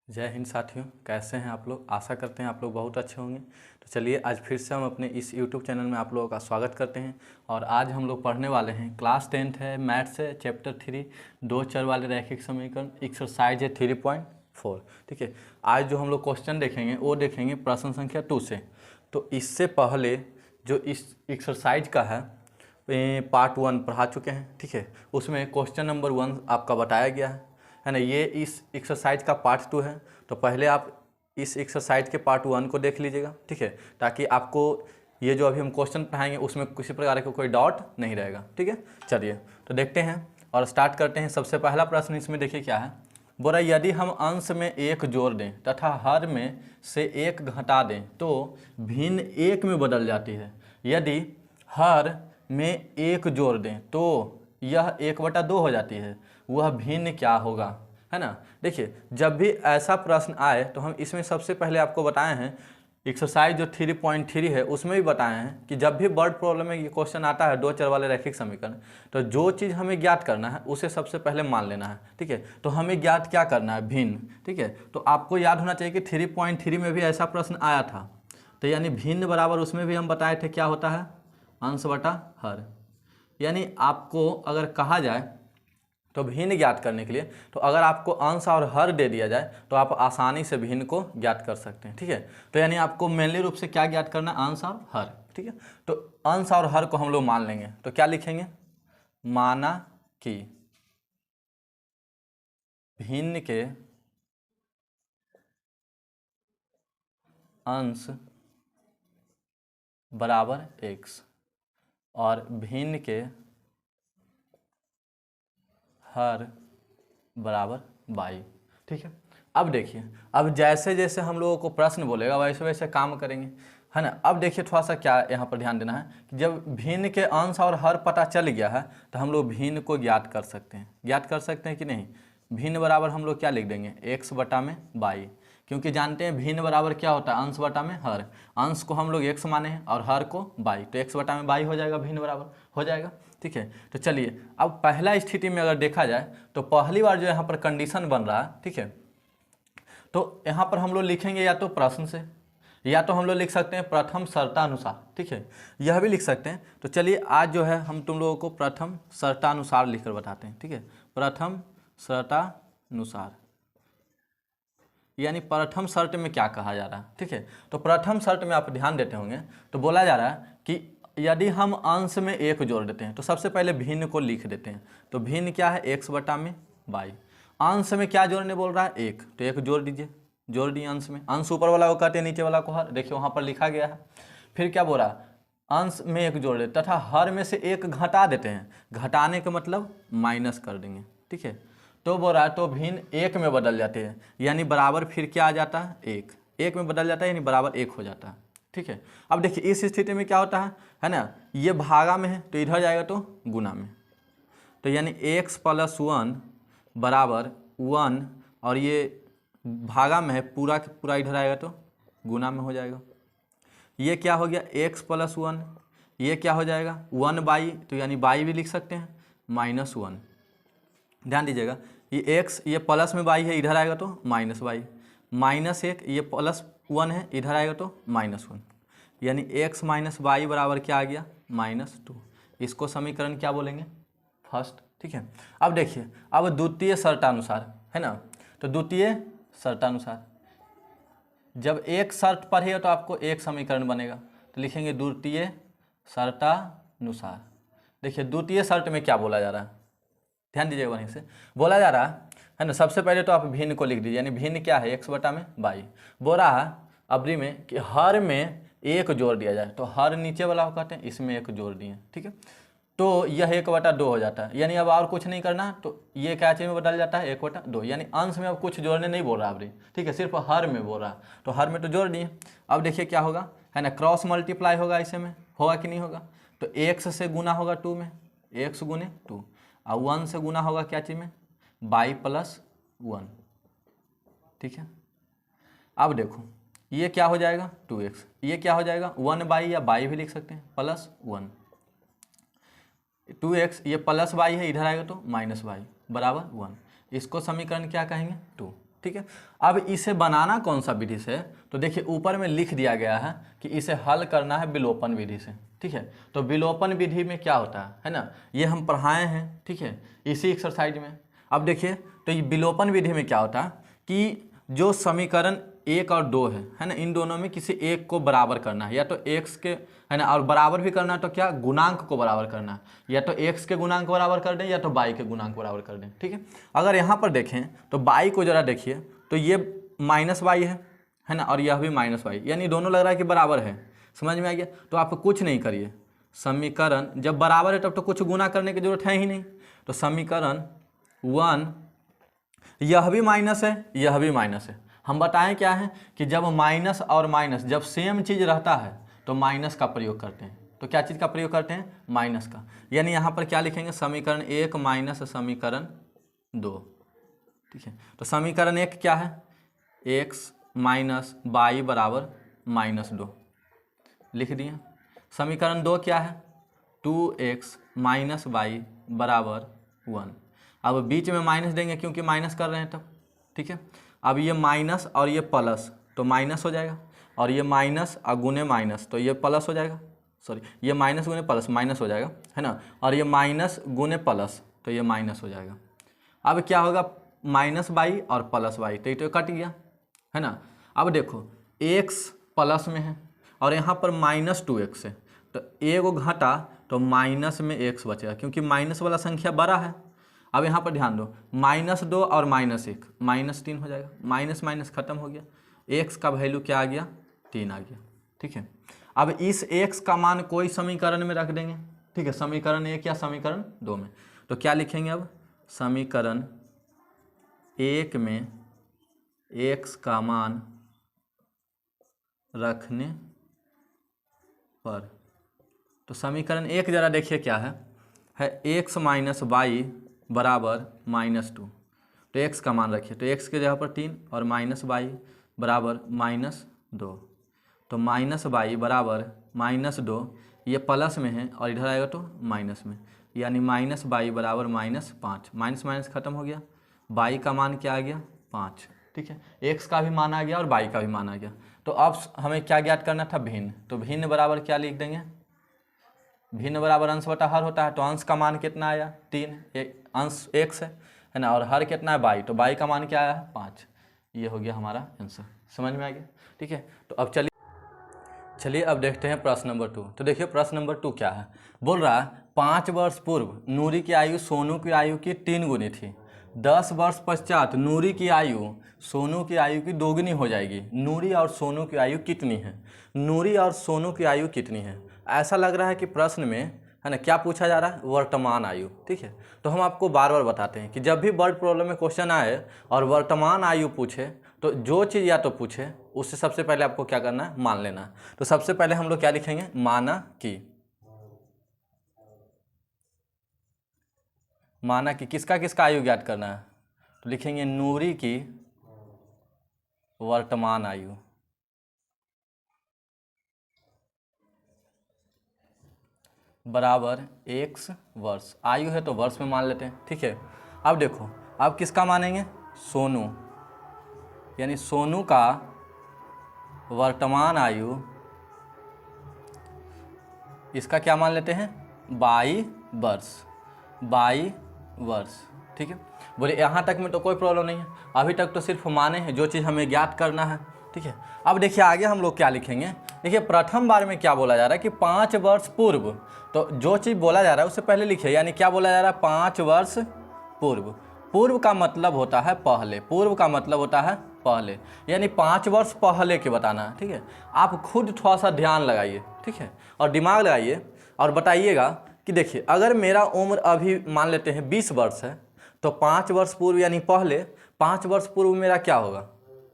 जय हिंद साथियों, कैसे हैं आप लोग। आशा करते हैं आप लोग बहुत अच्छे होंगे। तो चलिए आज फिर से हम अपने इस YouTube चैनल में आप लोगों का स्वागत करते हैं। और आज हम लोग पढ़ने वाले हैं क्लास 10th है, मैथ्स है, चैप्टर 3 दो चर वाले रैखिक समीकरण, एक्सरसाइज है 3.4। ठीक है, आज जो हम लोग क्वेश्चन देखेंगे वो देखेंगे प्रश्न संख्या 2 से। तो इससे पहले जो इस एक्सरसाइज का है पार्ट 1 पढ़ा चुके हैं। ठीक है, उसमें क्वेश्चन नंबर 1 आपका बताया गया है ना। ये इस एक्सरसाइज का पार्ट 2 है। तो पहले आप इस एक्सरसाइज के पार्ट 1 को देख लीजिएगा। ठीक है, ताकि आपको ये जो अभी हम क्वेश्चन पढ़ाएंगे उसमें किसी प्रकार का कोई डाउट नहीं रहेगा। ठीक है, चलिए तो देखते हैं और स्टार्ट करते हैं। सबसे पहला प्रश्न इसमें देखिए क्या है। बोला यदि हम अंश में 1 जोड़ दें तथा हर में से 1 घटा दें तो भिन्न 1 में बदल जाती है। यदि हर में 1 जोड़ दें तो यह 1/2 हो जाती है, वह भिन्न क्या होगा, है ना। देखिए, जब भी ऐसा प्रश्न आए तो हम इसमें सबसे पहले आपको बताए हैं, एक्सरसाइज जो 3.3 है उसमें भी बताए हैं कि जब भी वर्ड प्रॉब्लम में ये क्वेश्चन आता है दो चर वाले रैखिक समीकरण, तो जो चीज़ हमें ज्ञात करना है उसे सबसे पहले मान लेना है। ठीक है, तो हमें ज्ञात क्या करना है, भिन्न। ठीक है, तो आपको याद होना चाहिए कि 3.3 में भी ऐसा प्रश्न आया था। तो यानी भिन्न बराबर उसमें भी हम बताए थे क्या होता है, अंश बटा हर। यानी आपको अगर कहा जाए तो भिन्न ज्ञात करने के लिए, तो अगर आपको अंश और हर दे दिया जाए तो आप आसानी से भिन्न को ज्ञात कर सकते हैं। ठीक है, तो यानी आपको मेनली रूप से क्या ज्ञात करना है, अंश और हर। ठीक है, तो अंश और हर को हम लोग मान लेंगे। तो क्या लिखेंगे, माना कि भिन्न के अंश बराबर x और भिन्न के हर बराबर y। ठीक है, अब देखिए, अब जैसे जैसे हम लोगों को प्रश्न बोलेगा वैसे वैसे काम करेंगे, है ना। अब देखिए थोड़ा सा क्या यहाँ पर ध्यान देना है कि जब भिन्न के अंश और हर पता चल गया है तो हम लोग भिन्न को ज्ञात कर सकते हैं। ज्ञात कर सकते हैं कि नहीं, भिन्न बराबर हम लोग क्या लिख देंगे, x बटा में y। क्योंकि जानते हैं भिन्न बराबर क्या होता है, अंश बटा में हर। अंश को हम लोग x माने हैं और हर को y, तो x बटा में y हो जाएगा, भिन्न बराबर हो जाएगा। ठीक है, तो चलिए अब पहला स्थिति में अगर देखा जाए तो पहली बार जो यहाँ पर कंडीशन बन रहा है, ठीक है, तो यहाँ पर हम लोग लिखेंगे या तो प्रश्न से, या तो हम लोग लिख सकते हैं प्रथम शर्तानुसार। ठीक है, यह भी लिख सकते हैं। तो चलिए आज जो है हम तुम लोगों को प्रथम शर्तानुसार लिखकर बताते हैं। ठीक है, प्रथम शर्तानुसार यानी प्रथम शर्त में क्या कहा जा रहा है। ठीक है, तो प्रथम शर्त में आप ध्यान देते होंगे तो बोला जा रहा है कि यदि हम अंश में 1 जोड़ देते हैं तो सबसे पहले भिन्न को लिख देते हैं। तो भिन्न क्या है, x बटा में y। अंश में क्या जोड़ने बोल रहा है, 1, तो 1 जोड़ दीजिए, जोड़ दिए अंश में। अंश ऊपर वाला को कहते हैं, नीचे वाला को हर। देखिए वहाँ पर लिखा गया है। फिर क्या बोल रहा है, अंश में 1 जोड़ देते तथा हर में से 1 घटा देते हैं। घटाने का मतलब माइनस कर देंगे। ठीक है, तो बोल रहा है तो भिन्न 1 में बदल जाते हैं, यानी बराबर फिर क्या आ जाता है, 1 में बदल जाता है, यानी बराबर 1 हो जाता है। ठीक है, अब देखिए इस स्थिति में क्या होता है ना, ये भागा में है तो इधर जाएगा तो गुना में। तो यानी x + 1 बराबर 1, और ये भागा में है, पूरा पूरा इधर आएगा तो गुना में हो जाएगा। ये क्या हो गया, x + 1, ये क्या हो जाएगा 1/, तो यानी y भी लिख सकते हैं, -1। ध्यान दीजिएगा, ये x ये प्लस में y है, इधर आएगा तो -y, -1, ये +1 है, इधर आएगा तो -1, यानी x - y बराबर क्या आ गया, -2। इसको समीकरण क्या बोलेंगे, फर्स्ट। ठीक है, अब देखिए, अब द्वितीय शर्तानुसार है ना। तो द्वितीय शर्तानुसार जब एक शर्त पढ़िएगा तो आपको एक समीकरण बनेगा। तो लिखेंगे द्वितीय शर्तानुसार। देखिए द्वितीय शर्त में क्या बोला जा रहा है, ध्यान दीजिएगा, वहीं से बोला जा रहा है ना। सबसे पहले तो आप भिन्न को लिख दीजिए, यानी भिन्न क्या है, x बटा में y। बोल रहा है अबरी में कि हर में 1 जोड़ दिया जाए, तो हर नीचे वाला को कहते हैं, इसमें 1 जोड़ दिए। ठीक है, तो यह 1/2 हो जाता है, यानी अब और कुछ नहीं करना, तो ये क्या चीज़ में बदल जाता है, 1/2। यानी अंश में अब कुछ जोड़ने नहीं बोल रहा अबरी, ठीक है, सिर्फ हर में बोल रहा, तो हर में तो जोड़ दिए। अब देखिए क्या होगा, है ना, क्रॉस मल्टीप्लाई होगा, इसे में होगा कि नहीं होगा। तो x से गुना होगा 2 में, x गुने 2, और 1 से गुना होगा क्या चीज़ में, y + 1। ठीक है, अब देखो ये क्या हो जाएगा 2x, ये क्या हो जाएगा 1/, या y भी लिख सकते हैं, +1। 2x ये +y है, इधर आएगा तो -y बराबर 1। इसको समीकरण क्या कहेंगे, 2। ठीक है। अब इसे बनाना कौन सा विधि से, तो देखिए ऊपर में लिख दिया गया है कि इसे हल करना है विलोपन विधि से, ठीक है। तो विलोपन विधि में क्या होता है ना, ये हम पढ़ाए हैं, ठीक है, इसी एक्सरसाइज में। अब देखिए तो ये विलोपन विधि में क्या होता है कि जो समीकरण 1 और 2 है ना, इन दोनों में किसी एक को बराबर करना है, या तो x के है ना, और बराबर भी करना है तो क्या गुणांक को बराबर करना है, या तो x के गुणांक को बराबर कर दें या तो y के गुणांक को बराबर कर दें, ठीक है। अगर यहाँ पर देखें तो y को जरा देखिए तो ये माइनस वाई है ना, और यह भी माइनस वाई, यानी दोनों लग रहा है कि बराबर है। समझ में आ गया। तो आप कुछ नहीं करिए, समीकरण जब बराबर है तब तो कुछ गुना करने की जरूरत है ही नहीं। तो समीकरण 1, यह भी माइनस है, यह भी माइनस है। हम बताएं क्या है कि जब माइनस और माइनस जब सेम चीज़ रहता है तो माइनस का प्रयोग करते हैं। तो क्या चीज़ का प्रयोग करते हैं, माइनस का। यानी यहाँ पर क्या लिखेंगे, समीकरण 1 माइनस समीकरण 2, ठीक है। तो समीकरण 1 क्या है, x माइनस वाई बराबर -2 लिख दिए। समीकरण 2 क्या है, 2x माइनस वाई बराबर 1। अब बीच में माइनस देंगे क्योंकि माइनस कर रहे हैं तब, ठीक है। अब ये माइनस और ये प्लस तो माइनस हो जाएगा, और ये माइनस और गुने माइनस तो ये प्लस हो जाएगा, सॉरी ये माइनस गुने प्लस माइनस हो जाएगा, है ना। और ये माइनस गुने प्लस तो ये माइनस हो जाएगा। अब क्या होगा, माइनस वाई और प्लस वाई तो ये तो कट गया, है ना। अब देखो x प्लस में है और यहाँ पर -2x है, तो एगो घटा तो माइनस में x बचेगा क्योंकि माइनस वाला संख्या बड़ा है। अब यहाँ पर ध्यान दो, -2 और -1 -3 हो जाएगा, माइनस माइनस खत्म हो गया, x का वैल्यू क्या आ गया, 3 आ गया, ठीक है। अब इस x का मान कोई समीकरण में रख देंगे, ठीक है, समीकरण 1 या समीकरण 2 में। तो क्या लिखेंगे, अब समीकरण 1 में x का मान रखने पर, तो समीकरण 1 जरा देखिए क्या है x माइनस वाई बराबर -2। तो x का मान रखिए, तो x के जगह पर 3 और माइनस वाई बराबर -2। तो माइनस वाई बराबर -2, ये प्लस में है और इधर आएगा तो माइनस में, यानी माइनस वाई बराबर -5। माइनस माइनस खत्म हो गया, वाई का मान क्या आ गया, 5, ठीक है। x का भी मान आ गया और y का भी मान आ गया। तो अब हमें क्या ज्ञात करना था, भिन्न। तो भिन्न बराबर क्या लिख देंगे, भिन्न बराबर अंश बटा हर होता है। तो अंश का मान कितना आया, 3, अंश x है ना, और हर कितना है y, तो y का मान क्या आया, 5। ये हो गया हमारा आंसर। समझ में आ गया, ठीक है। तो अब चलिए अब देखते हैं प्रश्न नंबर 2। तो देखिए प्रश्न नंबर 2 क्या है, बोल रहा है 5 वर्ष पूर्व नूरी की आयु सोनू की आयु की 3 गुनी थी। 10 वर्ष पश्चात नूरी की आयु सोनू की आयु की 2 गुनी हो जाएगी। नूरी और सोनू की आयु कितनी है, नूरी और सोनू की आयु कितनी है। ऐसा लग रहा है कि प्रश्न में है ना क्या पूछा जा रहा है, वर्तमान आयु, ठीक है। तो हम आपको बार बार बताते हैं कि जब भी वर्ड प्रॉब्लम में क्वेश्चन आए और वर्तमान आयु पूछे तो जो चीज़ या तो पूछे उससे सबसे पहले आपको क्या करना है, मान लेना है। तो सबसे पहले हम लोग क्या लिखेंगे, माना कि किसका किसका आयु ज्ञात करना है। तो लिखेंगे नूरी की वर्तमान आयु बराबर x वर्ष। आयु है तो वर्ष में मान लेते हैं, ठीक है। अब देखो अब किसका मानेंगे, सोनू, यानी सोनू का वर्तमान आयु, इसका क्या मान लेते हैं, 22 वर्ष, ठीक है। बोले यहाँ तक में तो कोई प्रॉब्लम नहीं है, अभी तक तो सिर्फ माने हैं, जो चीज़ हमें ज्ञात करना है, ठीक है। अब देखिए आगे हम लोग क्या लिखेंगे। देखिए प्रथम बार में क्या बोला जा रहा है कि 5 वर्ष पूर्व, तो जो चीज़ बोला जा रहा है उससे पहले लिखिए, यानी क्या बोला जा रहा है, 5 वर्ष पूर्व। पूर्व का मतलब होता है पहले, पूर्व का मतलब होता है पहले, यानी 5 वर्ष पहले के बताना है, ठीक है। आप खुद थोड़ा सा ध्यान लगाइए, ठीक है, और दिमाग लगाइए और बताइएगा कि देखिए अगर मेरा उम्र अभी मान लेते हैं 20 वर्ष है, तो 5 वर्ष पूर्व यानी पहले 5 वर्ष पूर्व मेरा क्या होगा,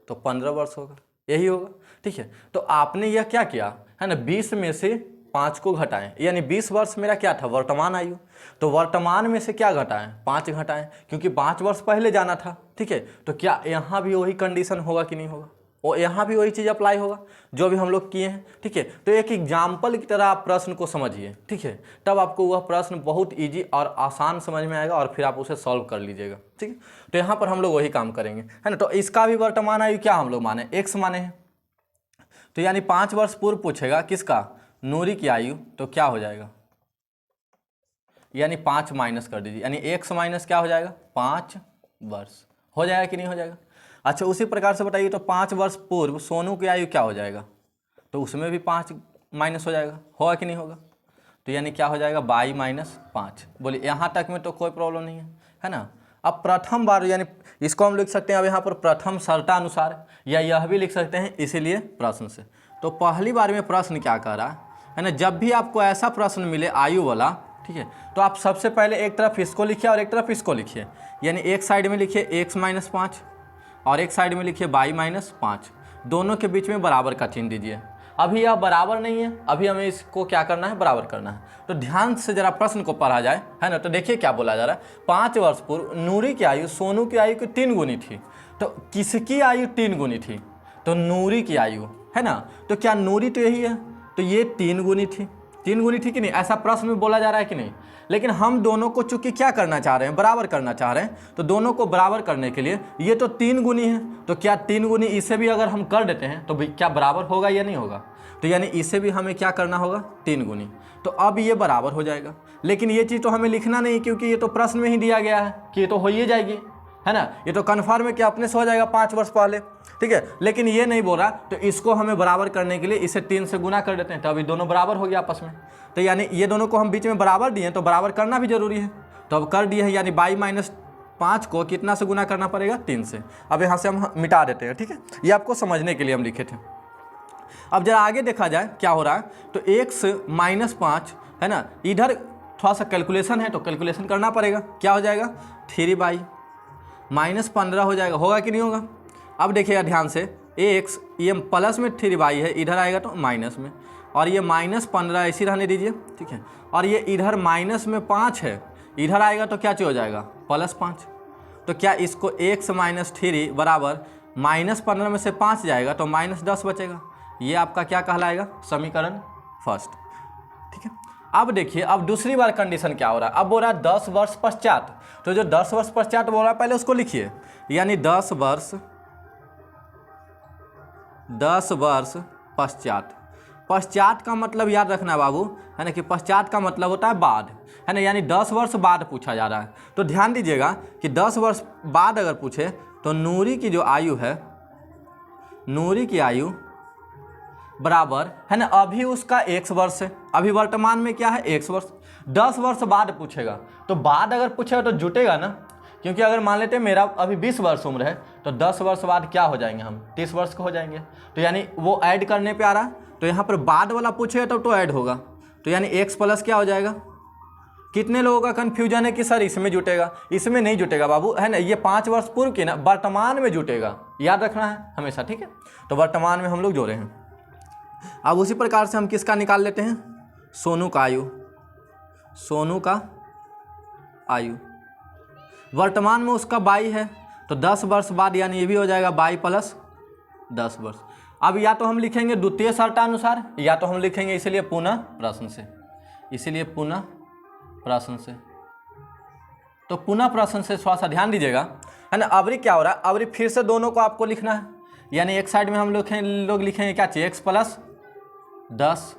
तो 15 वर्ष होगा, यही होगा, ठीक है। तो आपने यह क्या किया है ना, 20 में से 5 को घटाएं, यानी 20 वर्ष मेरा क्या था, वर्तमान आयु। तो वर्तमान में से क्या घटाएं, 5 घटाएं, क्योंकि 5 वर्ष पहले जाना था, ठीक है। तो क्या यहाँ भी वही कंडीशन होगा कि नहीं होगा, और यहाँ भी वही चीज़ अप्लाई होगा जो भी हम लोग किए हैं, ठीक है। तो एक एग्जाम्पल की तरह आप प्रश्न को समझिए, ठीक है, तब आपको वह प्रश्न बहुत ईजी और आसान समझ में आएगा और फिर आप उसे सॉल्व कर लीजिएगा, ठीक है। तो यहाँ पर हम लोग वही काम करेंगे, है ना। तो इसका भी वर्तमान आयु क्या हम लोग माने, x माने हैं, तो यानी 5 वर्ष पूर्व पूछेगा किसका, नूरी की आयु, तो क्या हो जाएगा, यानी 5 माइनस कर दीजिए, यानी x माइनस क्या हो जाएगा, 5 वर्ष, हो जाएगा कि नहीं हो जाएगा। अच्छा, उसी प्रकार से बताइए, तो 5 वर्ष पूर्व सोनू की आयु क्या हो जाएगा, तो उसमें भी 5 माइनस हो जाएगा, होगा कि नहीं होगा। तो यानी क्या हो जाएगा, 22 माइनस 5। बोलिए यहाँ तक में तो कोई प्रॉब्लम नहीं है ना। अब प्रथम बार, यानी इसको हम लिख सकते हैं अब यहाँ पर प्रथम शर्तानुसार, या यह भी लिख सकते हैं इसीलिए प्रश्न से। तो पहली बार में प्रश्न क्या कह रहा है ना, जब भी आपको ऐसा प्रश्न मिले आयु वाला, ठीक है, तो आप सबसे पहले एक तरफ इसको लिखिए और एक तरफ इसको लिखिए, यानी एक साइड में लिखिए x माइनस 5 और एक साइड में लिखिए y माइनस 5, दोनों के बीच में बराबर का चिन्ह दीजिए। अभी यह बराबर नहीं है, अभी हमें इसको क्या करना है, बराबर करना है। तो ध्यान से जरा प्रश्न को पढ़ा जाए, है ना। तो देखिए क्या बोला जा रहा है, 5 वर्ष पूर्व नूरी की आयु सोनू की आयु की 3 गुनी थी। तो किसकी आयु 3 गुनी थी, तो नूरी की आयु, है ना। तो क्या नूरी तो यही है, तो ये 3 गुनी थी, 3 गुनी थी कि नहीं, ऐसा प्रश्न में बोला जा रहा है कि नहीं। लेकिन हम दोनों को चूंकि क्या करना चाह रहे हैं, बराबर करना चाह रहे हैं, तो दोनों को बराबर करने के लिए ये तो 3 गुनी है, तो क्या 3 गुनी इसे भी अगर हम कर देते हैं तो क्या बराबर होगा या नहीं होगा। तो यानी इसे भी हमें क्या करना होगा, 3 गुनी, तो अब ये बराबर हो जाएगा। लेकिन ये चीज़ तो हमें लिखना नहीं, क्योंकि ये तो प्रश्न में ही दिया गया है कि ये तो हो ही जाएगी, है ना। ये तो कन्फर्म है कि अपने से हो जाएगा 5 वर्ष पहले, ठीक है। लेकिन ये नहीं बोला, तो इसको हमें बराबर करने के लिए इसे 3 से गुना कर देते हैं, तो अभी दोनों बराबर हो गया आपस में। तो यानी ये दोनों को हम बीच में बराबर दिए, तो बराबर करना भी जरूरी है, तो अब कर दिए हैं। यानी 22 माइनस 5 को कितना से गुना करना पड़ेगा, 3 से। अब यहाँ से हम मिटा देते हैं, ठीक है, ये आपको समझने के लिए हम लिखे थे। अब जरा आगे देखा जाए क्या हो रहा है, तो x माइनस 5, है ना, इधर थोड़ा सा कैलकुलेशन है तो कैलकुलेशन करना पड़ेगा, क्या हो जाएगा, 3y माइनस 15 हो जाएगा, होगा कि नहीं होगा। अब देखिएगा ध्यान से, x ये प्लस में 3y है, इधर आएगा तो माइनस में, और ये माइनस 15 ऐसी रहने दीजिए, ठीक है। और ये इधर माइनस में 5 है, इधर आएगा तो क्या चीज़ हो जाएगा, प्लस 5। तो क्या इसको x माइनस 3 बराबर माइनस 15 में से 5 जाएगा तो माइनस 10 बचेगा। ये आपका क्या कहलाएगा, समीकरण फर्स्ट, ठीक है। अब देखिए, अब दूसरी बार कंडीशन क्या हो रहा है, अब बोल रहा है 10 वर्ष पश्चात। तो जो 10 वर्ष पश्चात बोल रहा है पहले उसको लिखिए, यानी 10 वर्ष पश्चात। पश्चात का मतलब याद रखना बाबू, है ना, कि पश्चात का मतलब होता है बाद, है ना, यानी 10 वर्ष बाद पूछा जा रहा है। तो ध्यान दीजिएगा कि 10 वर्ष बाद अगर पूछे तो नूरी की जो आयु है, नूरी की आयु बराबर, है ना, अभी उसका x वर्ष है, अभी वर्तमान में क्या है, x वर्ष। 10 वर्ष बाद पूछेगा, तो बाद अगर पूछेगा तो जुटेगा ना, क्योंकि अगर मान लेते हैं मेरा अभी 20 वर्ष उम्र है, तो 10 वर्ष बाद क्या हो जाएंगे हम, 30 वर्ष के हो जाएंगे। तो यानी वो ऐड करने पे आ रहा है, तो यहाँ पर बाद वाला पूछेगा तो ऐड होगा, तो यानी x प्लस क्या हो जाएगा। कितने लोगों का कन्फ्यूजन है कि सर इसमें जुटेगा, इसमें नहीं जुटेगा बाबू, है ना, ये 5 वर्ष पूर्व की ना, वर्तमान में जुटेगा, याद रखना है हमेशा, ठीक है। तो वर्तमान में हम लोग जोड़े हैं। अब उसी प्रकार से हम किसका निकाल लेते हैं, सोनू का आयु। सोनू का आयु वर्तमान में उसका 22 है, तो 10 वर्ष बाद यानी ये भी हो जाएगा 22 प्लस 10 वर्ष। अब या तो हम लिखेंगे द्वितीय शर्तानुसार, या तो हम लिखेंगे इसलिए पुनः प्रश्न से, इसीलिए पुनः प्रश्न से। तो पुनः प्रश्न से थोड़ा सा ध्यान दीजिएगा, है ना। अबरी क्या हो रहा है, अबरी फिर से दोनों को आपको लिखना है, यानी एक साइड में हम लोग लिखेंगे क्या चाहिए, x प्लस 10,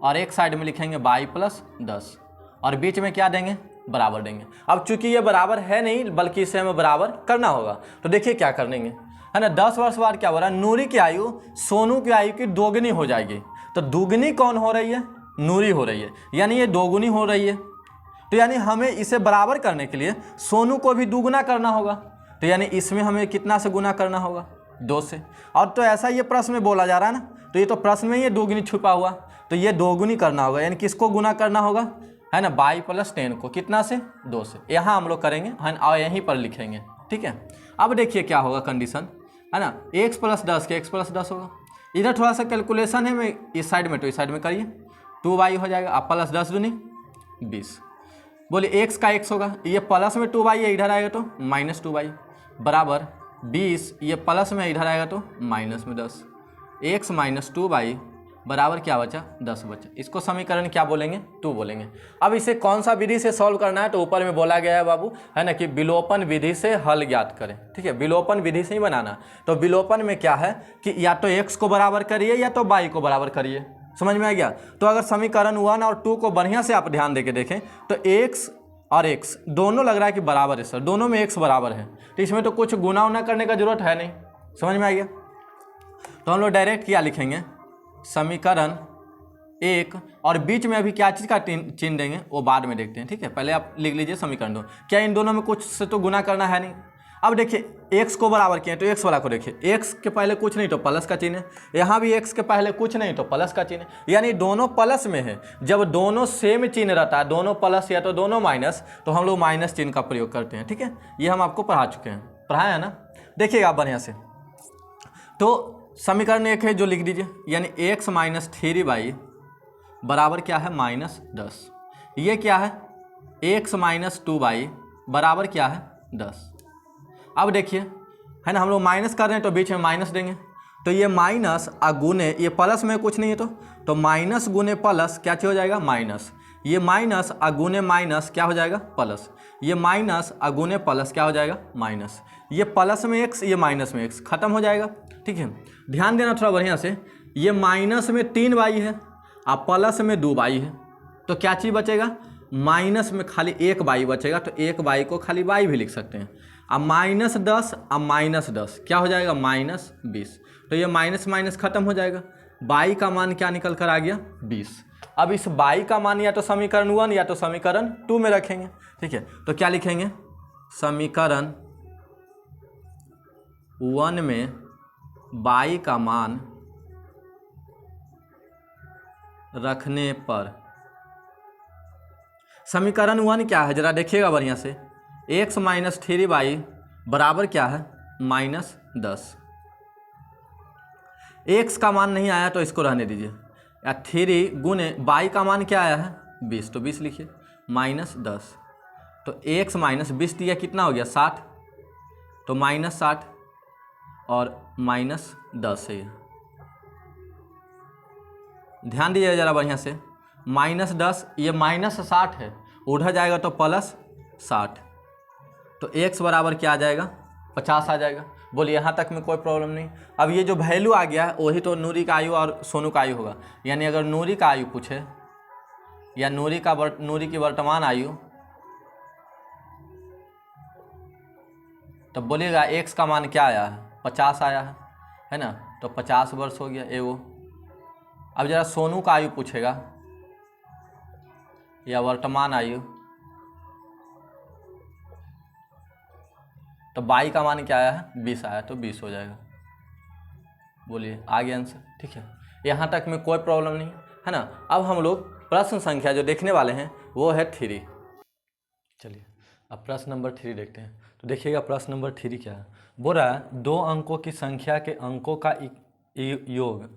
और एक साइड में लिखेंगे y प्लस 10, और बीच में क्या देंगे, बराबर देंगे। अब चूंकि ये बराबर है नहीं, बल्कि इसे हमें बराबर करना होगा, तो देखिए क्या कर देंगे, है ना। 10 वर्ष बाद क्या हो रहा है, नूरी की आयु सोनू की आयु की दोगुनी हो जाएगी। तो दुगनी कौन हो रही है, नूरी हो रही है, यानी ये दोगुनी हो रही है। तो यानी हमें इसे बराबर करने के लिए सोनू को भी दुगुना करना होगा, तो यानी इसमें हमें कितना से गुना करना होगा, 2 से। और तो ऐसा ये प्रश्न में बोला जा रहा है ना, तो ये तो प्रश्न में ये दोगुनी छुपा हुआ, तो ये दोगुनी करना होगा, यानी किसको गुना करना होगा, है ना, 22 प्लस 10 को, कितना से, 2 से। यहाँ हम लोग करेंगे, है ना, और यहीं पर लिखेंगे, ठीक है। अब देखिए क्या होगा कंडीशन, है ना, x प्लस 10 के x प्लस 10 होगा। इधर थोड़ा सा कैलकुलेशन है, मैं इस साइड में तो इस साइड में करिए, 2y हो जाएगा, आप प्लस 10 दूनी 20। बोलिए x का x होगा, ये प्लस में 2y है, इधर आएगा तो माइनस 2y बराबर 20, ये प्लस में इधर आएगा तो माइनस में 10, x माइनस 2y बराबर क्या बचा 10 बचा। इसको समीकरण क्या बोलेंगे 2 बोलेंगे। अब इसे कौन सा विधि से सॉल्व करना है तो ऊपर में बोला गया है बाबू, है ना, कि विलोपन विधि से हल ज्ञात करें। ठीक है, विलोपन विधि से ही बनाना। तो विलोपन में क्या है कि या तो x को बराबर करिए या तो y को बराबर करिए। समझ में आ गया। तो अगर समीकरण 1 और 2 को बढ़िया से आप ध्यान देके देखें तो x और x दोनों लग रहा है कि बराबर है सर, दोनों में x बराबर है, तो इसमें तो कुछ गुना उना करने का जरूरत है नहीं। समझ में आ गया। तो हम लोग डायरेक्ट क्या लिखेंगे, समीकरण 1, और बीच में अभी क्या चीज़ का चिन्ह देंगे वो बाद में देखते हैं। ठीक है, पहले आप लिख लीजिए समीकरण 2। क्या इन दोनों में कुछ से तो गुना करना है नहीं। अब देखिए x को बराबर किए तो x वाला को देखिए, x के पहले कुछ नहीं तो प्लस का चिन्ह है, यहाँ भी x के पहले कुछ नहीं तो प्लस का चिन्ह है, यानी दोनों प्लस में है। जब दोनों सेम चिन्ह रहता है, दोनों प्लस या तो दोनों माइनस, तो हम लोग माइनस चिन्ह का प्रयोग करते हैं। ठीक है, ये हम आपको पढ़ा चुके हैं, पढ़ाया है ना, देखिएगा आप बढ़िया से। तो समीकरण 1 है जो लिख दीजिए, यानी x माइनस 3y बराबर क्या है -10। ये क्या है x माइनस 2y बराबर क्या है 10। अब देखिए, है ना, हम लोग माइनस कर रहे हैं तो बीच में माइनस देंगे, तो ये माइनस गुने, ये प्लस में कुछ नहीं है तो माइनस गुने प्लस क्या चीज हो जाएगा माइनस, ये माइनस गुने माइनस क्या हो जाएगा प्लस, ये माइनस गुने प्लस क्या हो जाएगा माइनस, ये प्लस में x ये माइनस में x खत्म हो जाएगा। ठीक है, ध्यान देना थोड़ा बढ़िया से, ये माइनस में 3y है और प्लस में 2y है, तो क्या चीज़ बचेगा, माइनस में खाली 1y बचेगा, तो 1y को खाली y भी लिख सकते हैं। अब -10 अब -10 क्या हो जाएगा -20, तो ये माइनस माइनस खत्म हो जाएगा, y का मान क्या निकल कर आ गया 20। अब इस y का मान या तो समीकरण 1 या तो समीकरण 2 में रखेंगे। ठीक है, तो क्या लिखेंगे, समीकरण 1 में y का मान रखने पर, समीकरण 1 क्या है जरा देखिएगा बढ़िया से, x माइनस 3y बराबर क्या है -10। x का मान नहीं आया तो इसको रहने दीजिए, या 3 गुने y का मान क्या आया है 20, तो 20 लिखिए -10, तो x माइनस 20 दिया कितना हो गया 60, तो -60 और -10 है। ध्यान दीजिए जरा बढ़िया से, -10 ये -60 है, उधर जाएगा तो +60, तो x बराबर क्या आ जाएगा 50 आ जाएगा। बोलिए यहाँ तक में कोई प्रॉब्लम नहीं। अब ये जो वैल्यू आ गया है वही तो नूरी का आयु और सोनू का आयु होगा, यानी अगर नूरी का आयु पूछे या नूरी की वर्तमान आयु, तब बोलिएगा x का मान क्या आया है 50 आया है ना, तो 50 वर्ष हो गया एगो। अब जरा सोनू का आयु पूछेगा या वर्तमान आयु, तो y का मान क्या आया है 20 आया, तो 20 हो जाएगा। बोलिए आ गया आंसर। ठीक है, यहाँ तक में कोई प्रॉब्लम नहीं है ना। अब हम लोग प्रश्न संख्या जो देखने वाले हैं वो है 3। चलिए अब प्रश्न नंबर 3 देखते हैं। तो देखिएगा प्रश्न नंबर 3 क्या है, बोल रहा है 2 अंकों की संख्या के अंकों का योग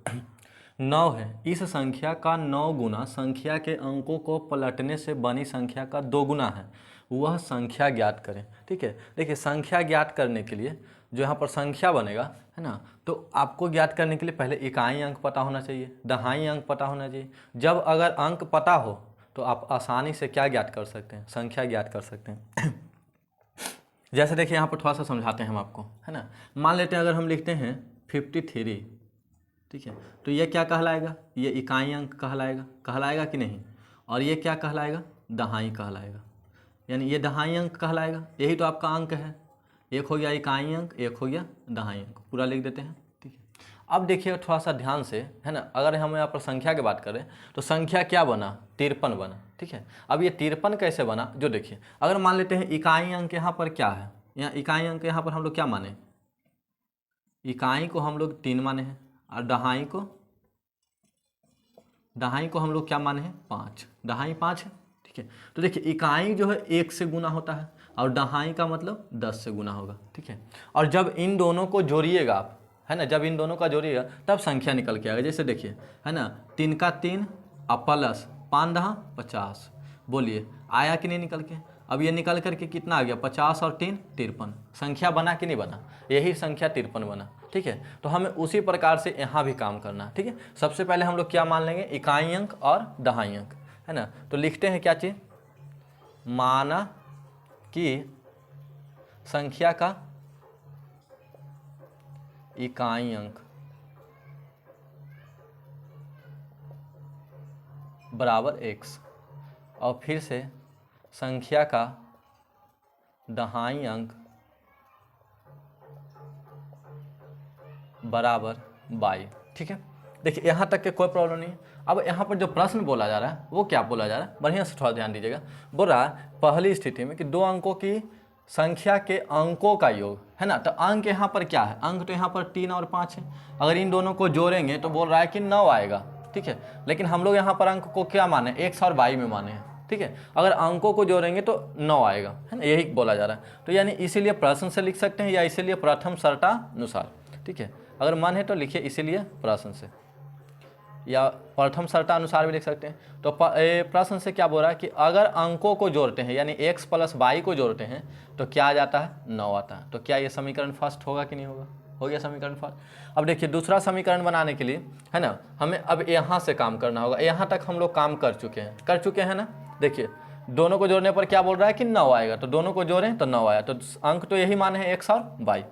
9 है, इस संख्या का 9 गुना संख्या के अंकों को पलटने से बनी संख्या का 2 गुना है, वह संख्या ज्ञात करें। ठीक है, देखिए संख्या ज्ञात करने के लिए जो यहाँ पर संख्या बनेगा है ना, तो आपको ज्ञात करने के लिए पहले इकाई अंक पता होना चाहिए, दहाई अंक पता होना चाहिए। जब अगर अंक पता हो तो आप आसानी से क्या ज्ञात कर सकते हैं, संख्या ज्ञात कर सकते हैं। जैसे देखिए यहाँ पर थोड़ा सा समझाते हैं हम आपको, है ना। मान लेते हैं अगर हम लिखते हैं 53, ठीक है, तो ये क्या कहलाएगा, ये इकाई अंक कहलाएगा कि नहीं, और ये क्या कहलाएगा दहाई कहलाएगा, यानी ये दहाई अंक कहलाएगा। यही तो आपका अंक है, एक हो गया इकाई अंक, एक हो गया दहाई अंक, पूरा लिख देते हैं। ठीक है, अब देखिए थोड़ा सा ध्यान से, है ना, अगर हम यहाँ पर संख्या की बात करें तो संख्या क्या बना 53 बना। ठीक है, अब ये 53 कैसे बना, जो देखिए अगर मान लेते हैं इकाई अंक यहाँ पर क्या है, यहाँ इकाई अंक यहाँ पर हम लोग क्या माने, इकाई को हम लोग 3 माने हैं, और दहाई को हम लोग क्या माने हैं 5, दहाई 5 है। ठीक है, तो देखिए इकाई जो है 1 से गुना होता है और दहाई का मतलब 10 से गुना होगा। ठीक है, और जब इन दोनों को जोड़िएगा आप, है ना, जब इन दोनों का जोड़िएगा तब संख्या निकल के आएगा। जैसे देखिए, है ना, 3 का 3 और प्लस 5 दहा 50, बोलिए आया कि नहीं निकल के। अब ये निकल करके कितना आ गया, 50 और 3 53। संख्या बना कि नहीं बना, यही संख्या 53 बना। ठीक है, तो हमें उसी प्रकार से यहाँ भी काम करना है। ठीक है, सबसे पहले हम लोग क्या मान लेंगे, इकाई अंक और दहाई अंक, है ना। तो लिखते हैं क्या चीज़, माना कि संख्या का इकाई अंक बराबर x, और फिर से संख्या का दहाई अंक बराबर y। ठीक है, देखिए यहाँ तक के कोई प्रॉब्लम नहीं है। अब यहाँ पर जो प्रश्न बोला जा रहा है वो क्या बोला जा रहा है, बढ़िया से थोड़ा ध्यान दीजिएगा। बोल रहा है पहली स्थिति में कि दो अंकों की संख्या के अंकों का योग, है ना। तो अंक यहाँ पर क्या है, अंक तो यहाँ पर 3 और 5 है। अगर इन दोनों को जोड़ेंगे तो बोल रहा है कि 9 आएगा। ठीक है, लेकिन हम लोग यहाँ पर अंक को क्या माने, x और y में माने हैं। ठीक है, अगर अंकों को जोड़ेंगे तो 9 आएगा, है ना, यही बोला जा रहा है। तो यानी इसीलिए प्रश्न से लिख सकते हैं या इसीलिए प्रथम शर्तानुसार। ठीक है, अगर मन है तो लिखिए इसीलिए प्रश्न से, या प्रथम शर्तानुसार भी लिख सकते हैं। तो प्रश्न से क्या बोल रहा है कि अगर अंकों को जोड़ते हैं यानी x प्लस y को जोड़ते हैं तो क्या आ जाता है, 9 आता है। तो क्या ये समीकरण फर्स्ट होगा कि नहीं होगा, हो गया समीकरण फर्स्ट। अब देखिए दूसरा समीकरण बनाने के लिए, है ना, हमें अब यहाँ से काम करना होगा। यहाँ तक हम लोग काम कर चुके हैं ना। देखिए दोनों को जोड़ने पर क्या बोल रहा है कि 9 आएगा, तो दोनों को जोड़ें तो 9 आया। तो अंक तो यही माने हैं x और y।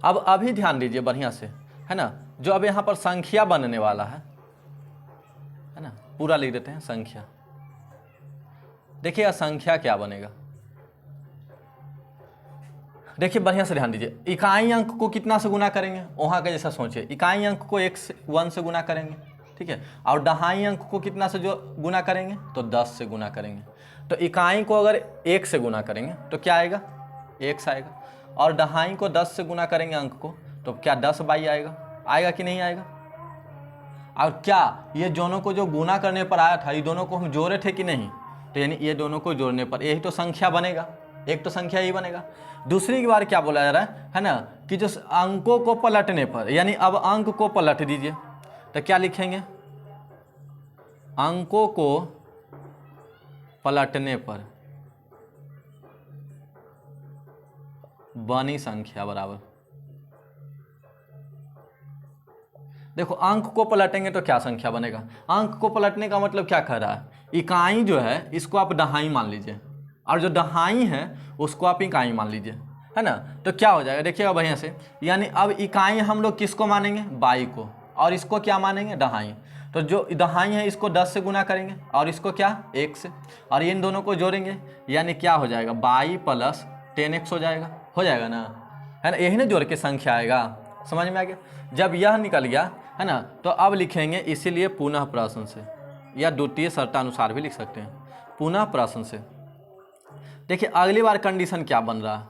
अब अभी ध्यान दीजिए बढ़िया से, है ना, जो अब यहाँ पर संख्या बनने वाला है ना, पूरा लिख देते हैं संख्या। देखिए संख्या क्या बनेगा, देखिए बढ़िया से ध्यान दीजिए। इकाई अंक को कितना से गुना करेंगे, वहाँ का जैसा सोचिए, इकाई अंक को 1 से गुना करेंगे। ठीक है, और दहाई अंक को कितना से जो गुना करेंगे, तो 10 से गुना करेंगे। तो इकाई को अगर 1 से गुना करेंगे तो क्या आएगा, x आएगा, और दहाई को 10 से गुना करेंगे अंक को तो क्या 10 बाई आएगा कि नहीं आएगा। और क्या ये दोनों को जो गुना करने पर आया था, ये दोनों को हम जोड़े थे कि नहीं, तो यानी ये दोनों को जोड़ने पर यही तो संख्या बनेगा, एक तो संख्या ही बनेगा। दूसरी बार क्या बोला जा रहा है ना, कि जो अंकों को पलटने पर, यानी अब अंक को पलट दीजिए तो क्या लिखेंगे, अंकों को पलटने पर बनी संख्या बराबर। देखो अंक को पलटेंगे तो क्या संख्या बनेगा, अंक को पलटने का मतलब क्या कह रहा है, इकाई जो है इसको आप दहाई मान लीजिए और जो दहाई है उसको आप इकाई मान लीजिए, है ना। तो क्या हो जाएगा देखिएगा बढ़िया से, यानी अब इकाई हम लोग किसको मानेंगे, बाई को, और इसको क्या मानेंगे, दहाई। तो जो दहाई है इसको 10 से गुना करेंगे और इसको क्या 1 से, और इन दोनों को जोड़ेंगे यानी क्या हो जाएगा, बाई प्लस 10x हो जाएगा ना, है ना। यही ना जोड़ के संख्या आएगा, समझ में आ गया। जब यह निकल गया, है ना, तो अब लिखेंगे इसीलिए पुनः प्रश्न से, या द्वितीय शर्तानुसार भी लिख सकते हैं, पुनः प्रश्न से। देखिए अगली बार कंडीशन क्या बन रहा है,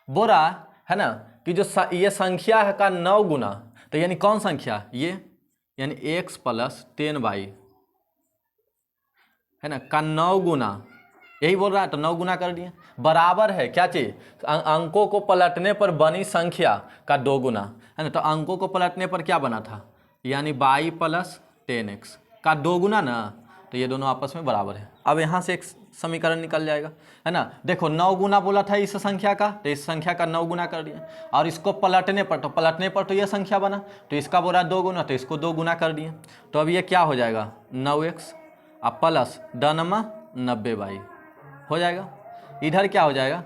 बोल रहा है ना कि जो ये संख्या है का 9 गुना, तो यानी कौन संख्या, ये यानी x प्लस 10y, है ना, का 9 गुना, यही बोल रहा है। तो 9 गुना कर दिए, बराबर है क्या चीज, अंकों को पलटने पर बनी संख्या का 2 गुना, है ना। तो अंकों को पलटने पर क्या बना था, यानी y प्लस 10x का 2 गुना ना, तो ये दोनों आपस में बराबर है। अब यहाँ से एक समीकरण निकल जाएगा, है ना। देखो 9 गुना बोला था इस संख्या का, तो इस संख्या का 9 गुना कर दिए, और इसको पलटने पर तो ये संख्या बना, तो इसका बोला 2 गुना, तो इसको 2 गुना कर दिए। तो अब ये क्या हो जाएगा, 9x अब प्लस 90y हो जाएगा। इधर क्या हो जाएगा,